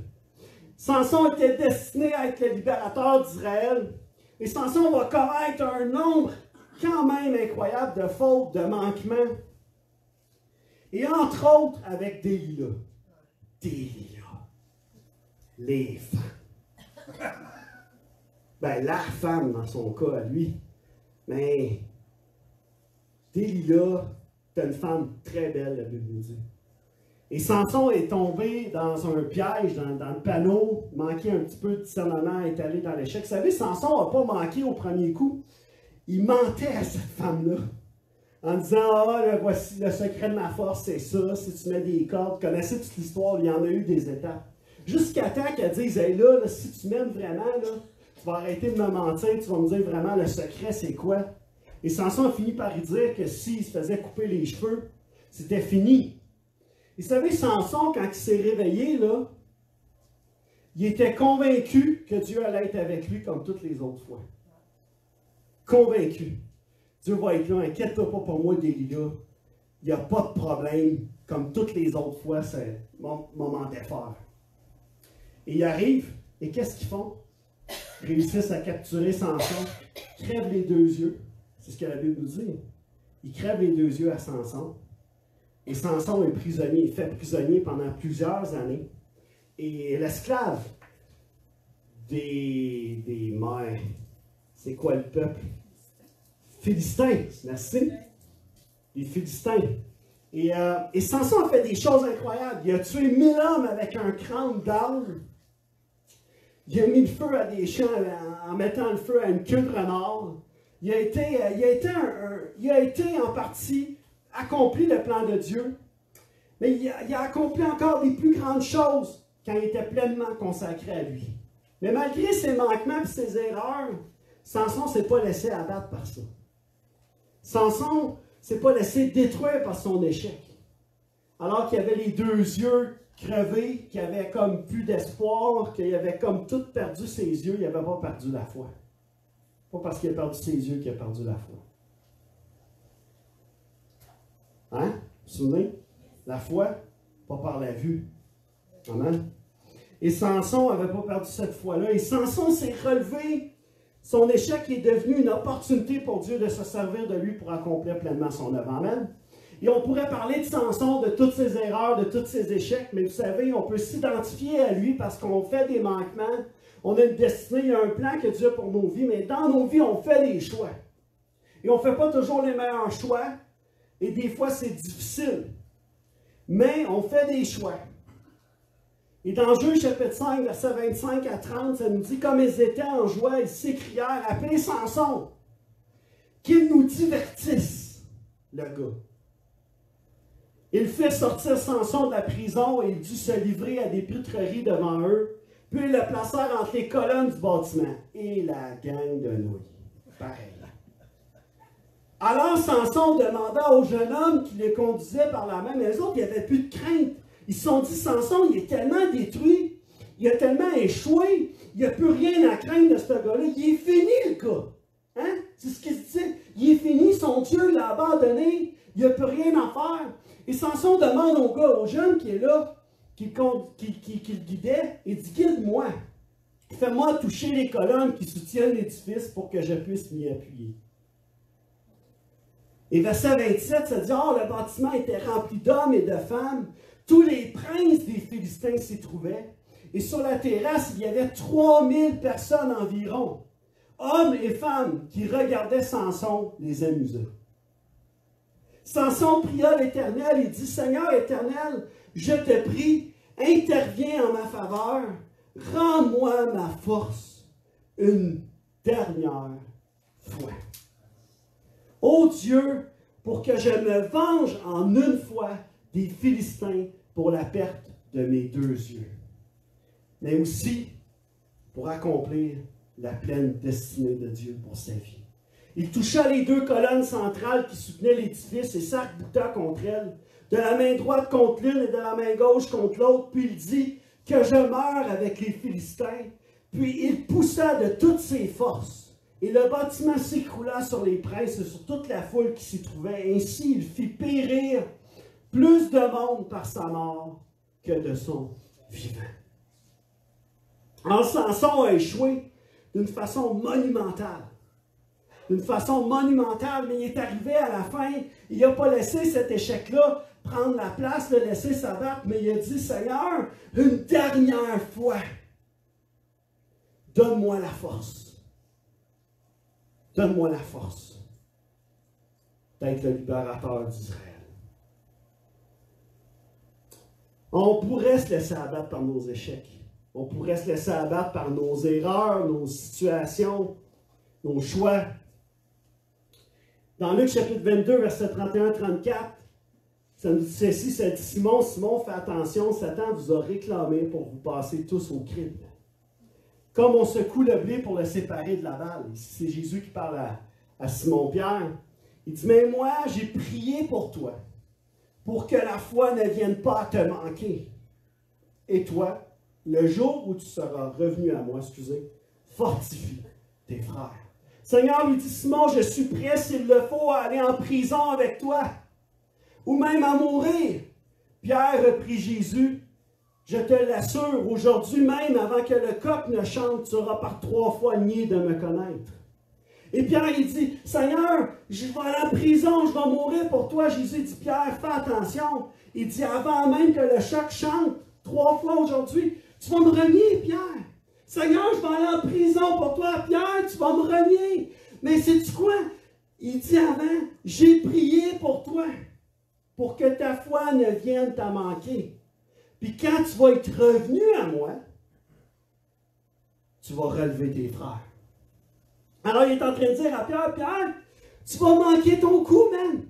Samson était destiné à être le libérateur d'Israël. Et Samson va commettre un nombre quand même incroyable de fautes, de manquements. Et entre autres avec Délila. Délila. Les femmes. Ben, la femme dans son cas à lui. Mais Délila, c'est une femme très belle, la Bible nous dit. Et Samson est tombé dans un piège, dans le panneau, manqué un petit peu de discernement, est allé dans l'échec. Vous savez, Samson n'a pas manqué au premier coup. Il mentait à cette femme-là en disant « Ah, là, voici le secret de ma force, c'est ça, si tu mets des cordes. » Vous connaissez toute l'histoire, il y en a eu des étapes. Jusqu'à temps qu'elle dise « Hey, là, si tu m'aimes vraiment, là, tu vas arrêter de me mentir, tu vas me dire vraiment le secret, c'est quoi. » Et Samson a fini par lui dire que s'il se faisait couper les cheveux, c'était fini. Et vous savez, Samson, quand il s'est réveillé, là, il était convaincu que Dieu allait être avec lui comme toutes les autres fois. Convaincu. Dieu va être là, inquiète-toi pas pour moi, Delilah. Il n'y a pas de problème, comme toutes les autres fois, c'est mon moment d'effort. Et ils arrivent, et qu'est-ce qu'ils font? Ils réussissent à capturer Samson, crèvent les deux yeux. C'est ce que la Bible nous dit. Ils crèvent les deux yeux à Samson. Et Samson est prisonnier, il est fait prisonnier pendant plusieurs années. Et l'esclave des mères, c'est quoi le peuple? Philistins, merci. Les Philistins. Et Samson a fait des choses incroyables. Il a tué 1000 hommes avec un crâne d'âne. Il a mis le feu à des champs en mettant le feu à une queue de renard. Il a été en partie accompli le plan de Dieu, mais il a accompli encore des plus grandes choses quand il était pleinement consacré à lui. Mais malgré ses manquements et ses erreurs, Samson ne s'est pas laissé abattre par ça. Samson ne s'est pas laissé détruire par son échec. Alors qu'il avait les deux yeux crevés, qu'il avait comme plus d'espoir, qu'il avait comme tout perdu ses yeux, il n'avait pas perdu la foi. Pas parce qu'il a perdu ses yeux qu'il a perdu la foi. Hein? Vous vous souvenez? La foi, pas par la vue. Amen. Et Samson n'avait pas perdu cette foi-là. Et Samson s'est relevé. Son échec est devenu une opportunité pour Dieu de se servir de lui pour accomplir pleinement son œuvre. Amen. Et on pourrait parler de Samson, de toutes ses erreurs, de tous ses échecs, mais vous savez, on peut s'identifier à lui parce qu'on fait des manquements. On a une destinée, il y a un plan que Dieu a pour nos vies, mais dans nos vies, on fait des choix. Et on ne fait pas toujours les meilleurs choix. Et des fois, c'est difficile. Mais on fait des choix. Et dans Jeux chapitre 5, versets 25 à 30, ça nous dit « Comme ils étaient en joie, ils s'écrièrent, appelez Samson, qu'il nous divertisse, le gars. » Il fit sortir Samson de la prison et il dut se livrer à des pitreries devant eux. Puis ils le placèrent entre les colonnes du bâtiment. Et la gang de nouilles. Pareil. Alors Samson demanda au jeune homme qui les conduisait par la main, mais eux autres, il n'y avait plus de crainte. Ils se sont dit, Samson, il est tellement détruit, il a tellement échoué, il n'y a plus rien à craindre de ce gars-là. Il est fini, le gars. Hein? C'est ce qu'il se dit. Il est fini, son Dieu l'a abandonné, il n'y a plus rien à faire. Et Samson demande au gars, au jeune qui est là, qui le guidait, il dit, guide-moi. Fais-moi toucher les colonnes qui soutiennent l'édifice pour que je puisse m'y appuyer. Et verset 27, ça dit, oh, le bâtiment était rempli d'hommes et de femmes. Tous les princes des Philistins s'y trouvaient. Et sur la terrasse, il y avait 3000 personnes environ. Hommes et femmes qui regardaient Samson les amuser. Samson pria l'Éternel et dit, Seigneur Éternel, je te prie, interviens en ma faveur. Rends-moi ma force une dernière fois. Ô Dieu, pour que je me venge en une fois des Philistins pour la perte de mes deux yeux, mais aussi pour accomplir la pleine destinée de Dieu pour sa vie. Il toucha les deux colonnes centrales qui soutenaient l'édifice et s'arc-bouta contre elles, de la main droite contre l'une et de la main gauche contre l'autre, puis il dit « Que je meure avec les Philistins ». Puis il poussa de toutes ses forces. Et le bâtiment s'écroula sur les princes et sur toute la foule qui s'y trouvait. Ainsi, il fit périr plus de monde par sa mort que de son vivant. Alors, Samson a échoué d'une façon monumentale. D'une façon monumentale, mais il est arrivé à la fin. Il n'a pas laissé cet échec-là prendre la place, le laisser s'abattre, mais il a dit, Seigneur, une dernière fois, donne-moi la force. Donne-moi la force d'être le libérateur d'Israël. On pourrait se laisser abattre par nos échecs. On pourrait se laisser abattre par nos erreurs, nos situations, nos choix. Dans Luc chapitre 22, versets 31-34, ça nous dit ceci, ça dit Simon, Simon, fais attention, Satan vous a réclamé pour vous passer tous au crible. Comme on secoue le blé pour le séparer de la balle. Ici, c'est Jésus qui parle à Simon-Pierre. Il dit, mais moi, j'ai prié pour toi, pour que la foi ne vienne pas à te manquer. Et toi, le jour où tu seras revenu à moi, fortifie tes frères. Seigneur lui dit, Simon, je suis prêt, s'il le faut, à aller en prison avec toi, ou même à mourir. Pierre reprit Jésus, je te l'assure, aujourd'hui même, avant que le coq ne chante, tu auras par 3 fois nié de me connaître. Et Pierre, il dit, Seigneur, je vais aller en prison, je vais mourir pour toi. Jésus dit, Pierre, fais attention. Il dit, avant même que le coq chante, 3 fois aujourd'hui, tu vas me renier, Pierre. Seigneur, je vais aller en prison pour toi, Pierre, tu vas me renier. Mais sais-tu quoi? Il dit avant, j'ai prié pour toi, pour que ta foi ne vienne t'en manquer. Puis quand tu vas être revenu à moi, tu vas relever tes frères. Alors il est en train de dire à Pierre, Pierre, tu vas manquer ton coup, man.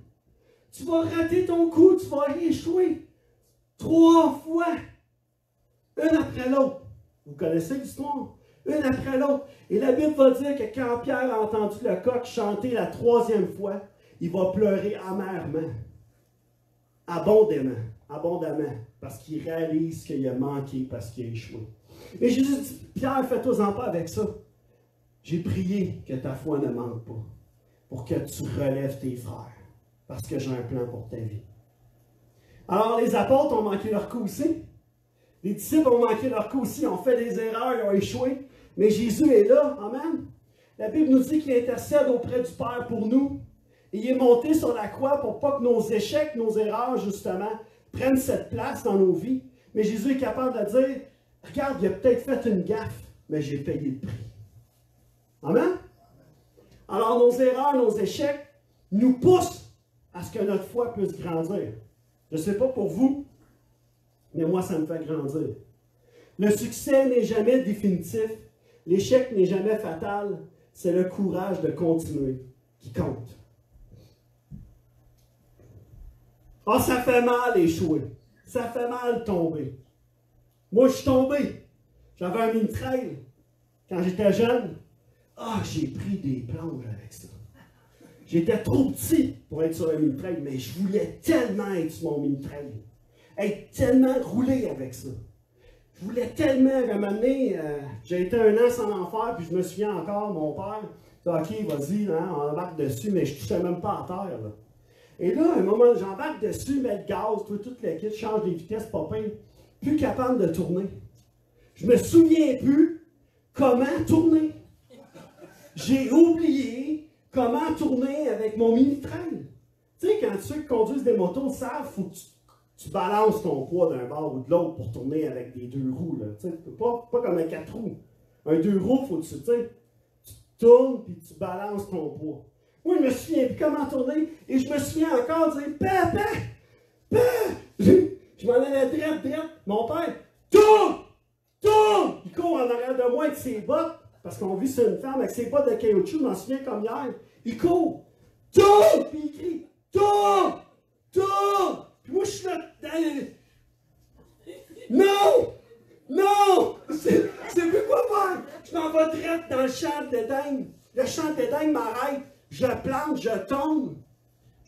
Tu vas rater ton coup, tu vas échouer 3 fois, une après l'autre. Vous connaissez l'histoire? Une après l'autre. Et la Bible va dire que quand Pierre a entendu le coq chanter la 3e fois, il va pleurer amèrement. Abondamment. Parce qu'il réalise qu'il a manqué, parce qu'il a échoué. Et Jésus dit, Pierre, fais-toi-en pas avec ça. J'ai prié que ta foi ne manque pas, pour que tu relèves tes frères, parce que j'ai un plan pour ta vie. Alors les apôtres ont manqué leur coup aussi. Les disciples ont manqué leur coup aussi, ont fait des erreurs, ils ont échoué. Mais Jésus est là, amen. La Bible nous dit qu'il intercède auprès du Père pour nous. Et il est monté sur la croix pour pas que nos échecs, nos erreurs, justement, prennent cette place dans nos vies. Mais Jésus est capable de dire, regarde, il a peut-être fait une gaffe, mais j'ai payé le prix. Amen? Alors nos erreurs, nos échecs nous poussent à ce que notre foi puisse grandir. Je ne sais pas pour vous, mais moi, ça me fait grandir. Le succès n'est jamais définitif. L'échec n'est jamais fatal. C'est le courage de continuer qui compte. Ah, ça fait mal échouer. Ça fait mal tomber. Moi, je suis tombé. J'avais un mini-trail. Quand j'étais jeune, j'ai pris des plonges avec ça. J'étais trop petit pour être sur un mini-trail, mais je voulais tellement être sur mon mini-trail. Être tellement roulé avec ça. Je voulais tellement, à un moment donné, j'ai été 1 an sans en faire, puis je me souviens encore, mon père, OK, vas-y, hein, on embarque dessus, mais je ne touchais même pas à terre. Là. Et là, à un moment, j'embarque dessus, mets le gaz, toute la kit, change les vitesses, pas pire, plus capable de tourner. Je me souviens plus comment tourner. J'ai oublié comment tourner avec mon mini-trail. Tu sais, quand ceux qui conduisent des motos savent, il faut que tu balances ton poids d'un bord ou de l'autre pour tourner avec des 2 roues. Là. Pas comme un 4 roues. Un 2 roues, il faut que tu tournes et tu balances ton poids. Moi, je me souviens plus comment tourner et je me souviens encore de dire Papa! Je m'en allais droite. Mon père, tourne! Il court en arrière de moi avec ses bottes, parce qu'on vit sur une ferme avec ses bottes de caoutchouc, je m'en souviens comme hier. Il court, tourne! Puis il crie, tourne! Puis moi, je suis là, non! C'est plus quoi faire! Je m'en vais direct dans le champ d'Éden. Le champ d'Éden m'arrête, je plante, je tombe.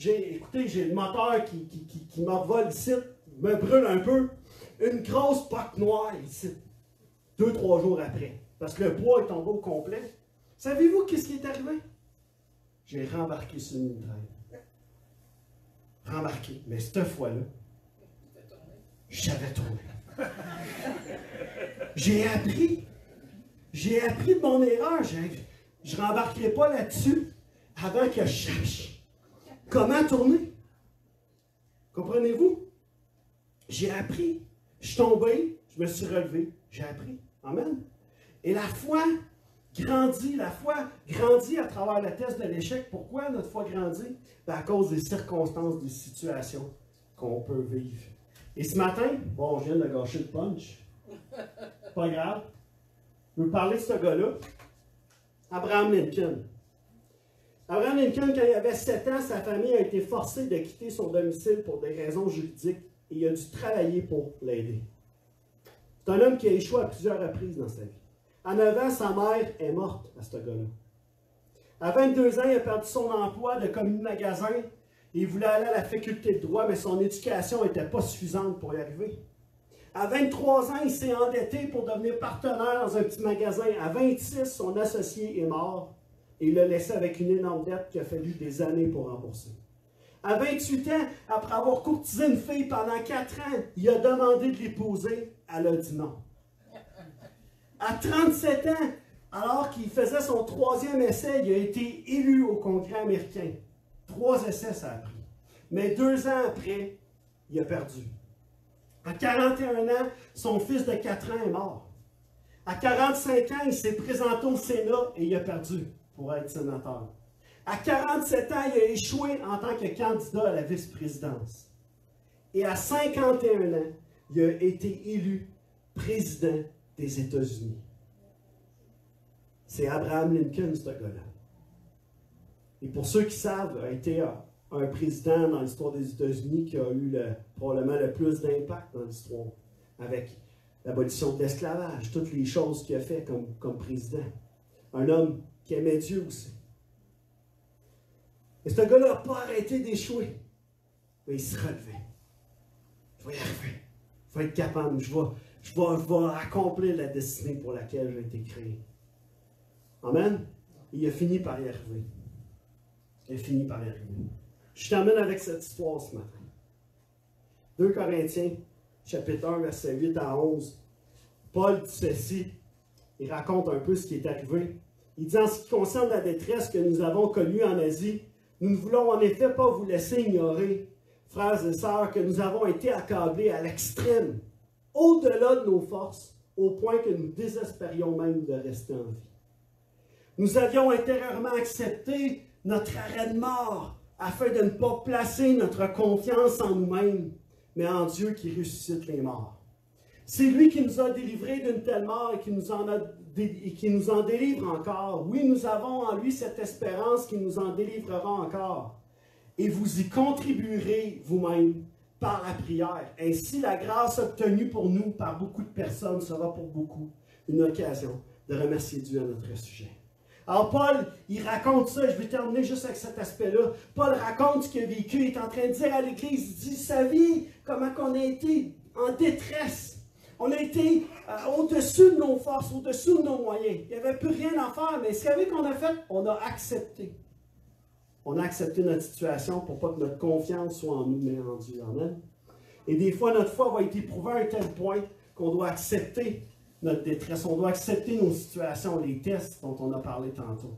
Écoutez, j'ai le moteur qui m'envole ici, me brûle un peu. Une grosse poque noire ici. 2-3 jours après. Parce que le poids est tombé au complet. Savez-vous qu'est-ce qui est arrivé? J'ai rembarqué sur une traîne. Rembarqué. Mais cette fois-là, j'avais tourné. J'ai appris de mon erreur. Je ne rembarquerai pas là-dessus avant que je sache comment tourner. Comprenez-vous? J'ai appris. Je suis tombé, je me suis relevé. J'ai appris. Amen. Et la foi grandit à travers le test de l'échec. Pourquoi notre foi grandit? Ben à cause des circonstances, des situations qu'on peut vivre. Et ce matin, bon, je viens de gâcher le punch. Pas grave. Je veux parler de ce gars-là. Abraham Lincoln. Abraham Lincoln, quand il avait 7 ans, sa famille a été forcée de quitter son domicile pour des raisons juridiques et il a dû travailler pour l'aider. C'est un homme qui a échoué à plusieurs reprises dans sa vie. À 9 ans, sa mère est morte à ce gars-là. À 22 ans, il a perdu son emploi de commis de magasin et il voulait aller à la faculté de droit, mais son éducation n'était pas suffisante pour y arriver. À 23 ans, il s'est endetté pour devenir partenaire dans un petit magasin. À 26, son associé est mort et il l'a laissé avec une énorme dette qu'il a fallu des années pour rembourser. À 28 ans, après avoir courtisé une fille pendant 4 ans, il a demandé de l'épouser. Elle a dit non. À 37 ans, alors qu'il faisait son 3e essai, il a été élu au Congrès américain. 3 essais, ça a pris. Mais 2 ans après, il a perdu. À 41 ans, son fils de 4 ans est mort. À 45 ans, il s'est présenté au Sénat et il a perdu pour être sénateur. À 47 ans, il a échoué en tant que candidat à la vice-présidence. Et à 51 ans, il a été élu président des États-Unis. C'est Abraham Lincoln, ce gars-là. Et pour ceux qui savent, a été un président dans l'histoire des États-Unis qui a eu probablement le plus d'impact dans l'histoire, avec l'abolition de l'esclavage, toutes les choses qu'il a fait comme président. Un homme qui aimait Dieu aussi. Et ce gars-là n'a pas arrêté d'échouer. Mais il se relevait. Je vais y arriver. Je vais être capable. Je vais accomplir la destinée pour laquelle j'ai été créé. Amen. Et il a fini par y arriver. Il a fini par y arriver. Je termine avec cette histoire ce matin. 2 Corinthiens, chapitre 1, verset 8 à 11. Paul dit ceci. Il raconte un peu ce qui est arrivé. Il dit, en ce qui concerne la détresse que nous avons connue en Asie, nous ne voulons en effet pas vous laisser ignorer, frères et sœurs, que nous avons été accablés à l'extrême, au-delà de nos forces, au point que nous désespérions même de rester en vie. Nous avions intérieurement accepté notre arrêt de mort, afin de ne pas placer notre confiance en nous-mêmes, mais en Dieu qui ressuscite les morts. C'est lui qui nous a délivrés d'une telle mort et qui nous en délivre encore. Oui, nous avons en lui cette espérance qui nous en délivrera encore. Et vous y contribuerez vous-même par la prière. Ainsi, la grâce obtenue pour nous par beaucoup de personnes sera pour beaucoup une occasion de remercier Dieu à notre sujet. Alors Paul, il raconte ça, je vais terminer juste avec cet aspect-là. Paul raconte ce qu'il a vécu, il est en train de dire à l'Église, il dit sa vie, comment on a été en détresse. On a été au-dessus de nos forces, au-dessus de nos moyens. Il n'y avait plus rien à faire, mais ce qu'on a fait, on a accepté. On a accepté notre situation pour pas que notre confiance soit en nous, mais en Dieu. Amen. Et des fois, notre foi va être éprouvée à un tel point qu'on doit accepter notre détresse. On doit accepter nos situations, les tests dont on a parlé tantôt.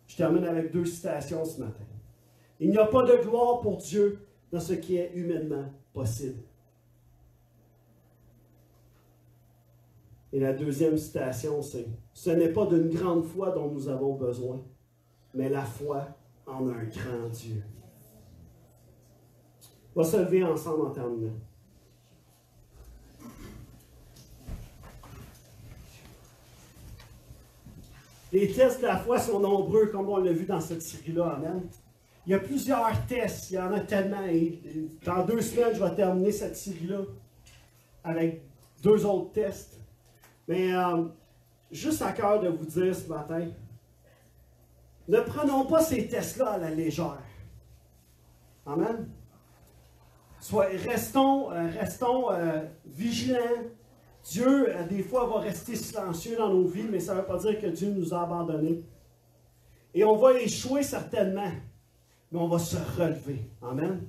Je termine avec 2 citations ce matin. Il n'y a pas de gloire pour Dieu dans ce qui est humainement possible. Et la deuxième citation, c'est « Ce n'est pas d'une grande foi dont nous avons besoin, mais la foi en un grand Dieu. » On va se lever ensemble en terminant. Les tests de la foi sont nombreux, comme on l'a vu dans cette série-là. Amen. Il y a plusieurs tests, il y en a tellement. Et dans 2 semaines, je vais terminer cette série-là avec 2 autres tests. Mais juste à cœur de vous dire ce matin, ne prenons pas ces tests-là à la légère. Amen. Restons vigilants. Dieu, des fois, va rester silencieux dans nos vies, mais ça ne veut pas dire que Dieu nous a abandonnés. Et on va échouer certainement, mais on va se relever. Amen.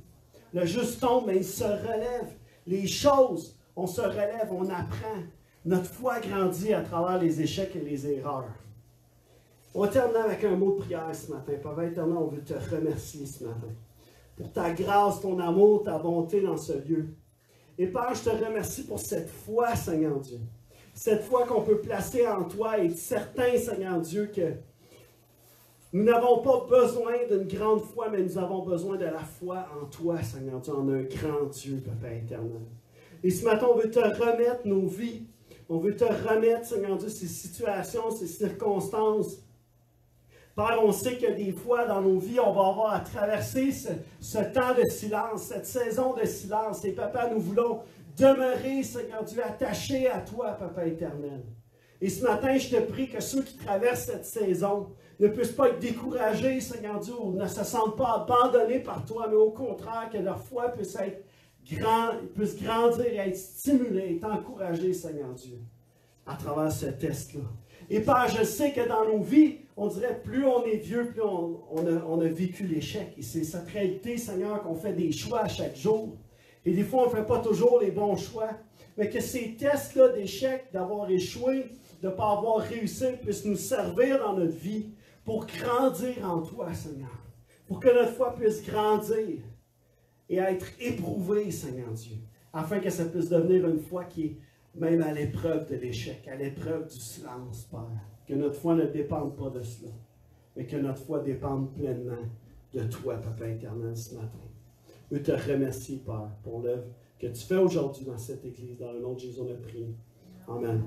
Le juste tombe, mais il se relève. Les choses, on se relève, on apprend. Notre foi grandit à travers les échecs et les erreurs. On va terminer avec un mot de prière ce matin. Père éternel, on veut te remercier ce matin pour ta grâce, ton amour, ta bonté dans ce lieu. Et Père, je te remercie pour cette foi, Seigneur Dieu. Cette foi qu'on peut placer en toi et certain, Seigneur Dieu, que Nous n'avons pas besoin d'une grande foi, mais nous avons besoin de la foi en toi, Seigneur Dieu, en un grand Dieu, Papa éternel. Et ce matin, on veut te remettre nos vies. On veut te remettre, Seigneur Dieu, ces situations, ces circonstances. Père, on sait que des fois, dans nos vies, on va avoir à traverser ce temps de silence, cette saison de silence. Et Papa, nous voulons demeurer, Seigneur Dieu, attachés à toi, Papa éternel. Et ce matin, je te prie que ceux qui traversent cette saison ne puissent pas être découragés, Seigneur Dieu, ou ne se sentent pas abandonnés par toi, mais au contraire, que leur foi puisse être puisse grandir et être stimulée, être encouragée, Seigneur Dieu, à travers ce test-là. Et Père, je sais que dans nos vies, on dirait plus on est vieux, plus on a vécu l'échec. Et c'est cette réalité, Seigneur, qu'on fait des choix à chaque jour. Et des fois, on ne fait pas toujours les bons choix. Mais que ces tests-là d'échec, d'avoir échoué, de ne pas avoir réussi, puissent nous servir dans notre vie pour grandir en toi, Seigneur. Pour que notre foi puisse grandir et être éprouvée, Seigneur Dieu. Afin que ça puisse devenir une foi qui est même à l'épreuve de l'échec, à l'épreuve du silence, Père. Que notre foi ne dépende pas de cela, mais que notre foi dépende pleinement de toi, Papa éternel, ce matin. Je veux te remercier, Père, pour l'œuvre que tu fais aujourd'hui dans cette Église. Dans le nom de Jésus, on a prié. Amen.